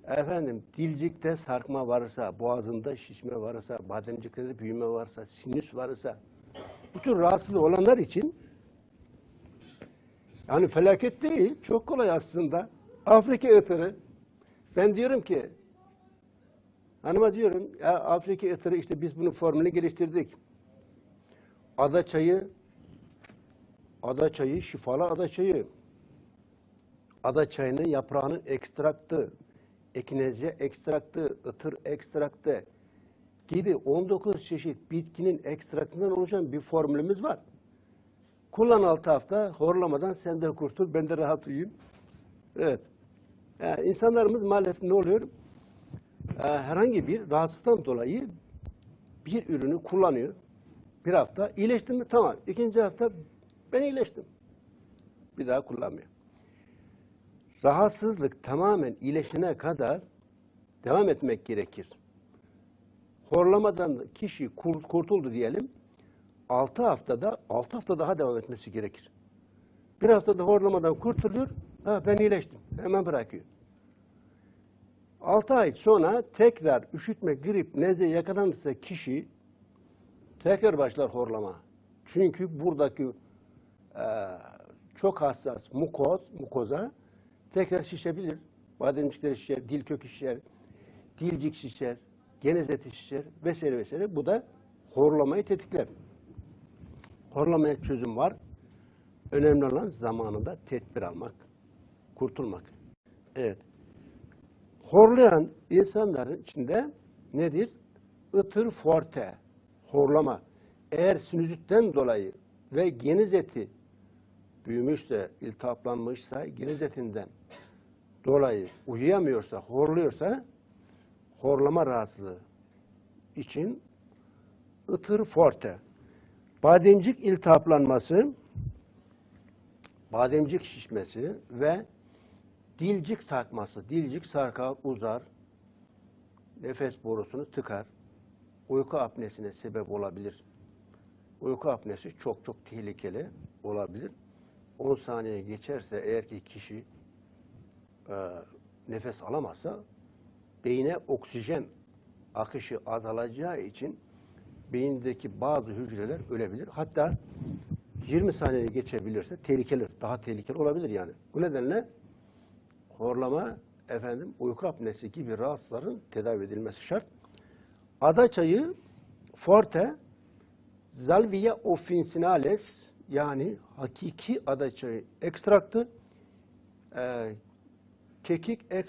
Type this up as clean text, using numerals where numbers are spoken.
Efendim dilcikte sarkma varsa, boğazında şişme varsa, bademcikte de büyüme varsa, sinüs varsa, bu tür rahatsızlığı olanlar için yani felaket değil, çok kolay aslında. Afrika ıtırı. Ben diyorum ki, hanıma diyorum, ya Afrika ıtırı işte biz bunun formülünü geliştirdik. Ada çayı, şifalı ada çayı. Ada çayının yaprağının ekstraktı, ekinezya ekstraktı, ıtır ekstraktı gibi 19 çeşit bitkinin ekstraktından oluşan bir formülümüz var. Kullan 6 hafta, horlamadan sen de kurtul, ben de rahat uyuyayım. Evet. Yani insanlarımız maalesef ne oluyor? Herhangi bir rahatsızlıktan dolayı bir ürünü kullanıyor. Bir hafta iyileştim mi? Tamam. İkinci hafta ben iyileştim. Bir daha kullanmıyor. Rahatsızlık tamamen iyileşene kadar devam etmek gerekir. Horlamadan kişi kurtuldu diyelim. 6 hafta daha devam etmesi gerekir. Bir haftada horlamadan kurtuluyor. Ben iyileştim. Hemen bırakıyor. 6 ay sonra tekrar üşütme, grip, nezle yakalanırsa kişi tekrar başlar horlama. Çünkü buradaki çok hassas mukoza tekrar şişebilir. Bademcikleri şişer, dil kökü şişer, dilcik şişer, geniz eti şişer vesaire vesaire. Bu da horlamayı tetikler. Horlamaya çözüm var. Önemli olan zamanında tedbir almak, kurtulmak. Evet. Horlayan insanların içinde nedir? Itır forte, horlama. Eğer sinüzitten dolayı ve geniz eti büyümüşse, iltihaplanmışsa, geniz etinden dolayı uyuyamıyorsa, horluyorsa, horlama rahatsızlığı için ıtır forte. Bademcik iltihaplanması, bademcik şişmesi ve dilcik sarkması. Dilcik sarkar, uzar, nefes borusunu tıkar, uyku apnesine sebep olabilir. Uyku apnesi çok çok tehlikeli olabilir. 10 saniye geçerse eğer ki kişi nefes alamazsa beyine oksijen akışı azalacağı için beyindeki bazı hücreler ölebilir. Hatta 20 saniye geçebilirse tehlikeli, daha tehlikeli olabilir yani. Bu nedenle horlama, uyku apnesi gibi rahatsızların tedavi edilmesi şart. Ada çayı forte, Salvia officinales yani hakiki ada çayı ekstraktı, kekik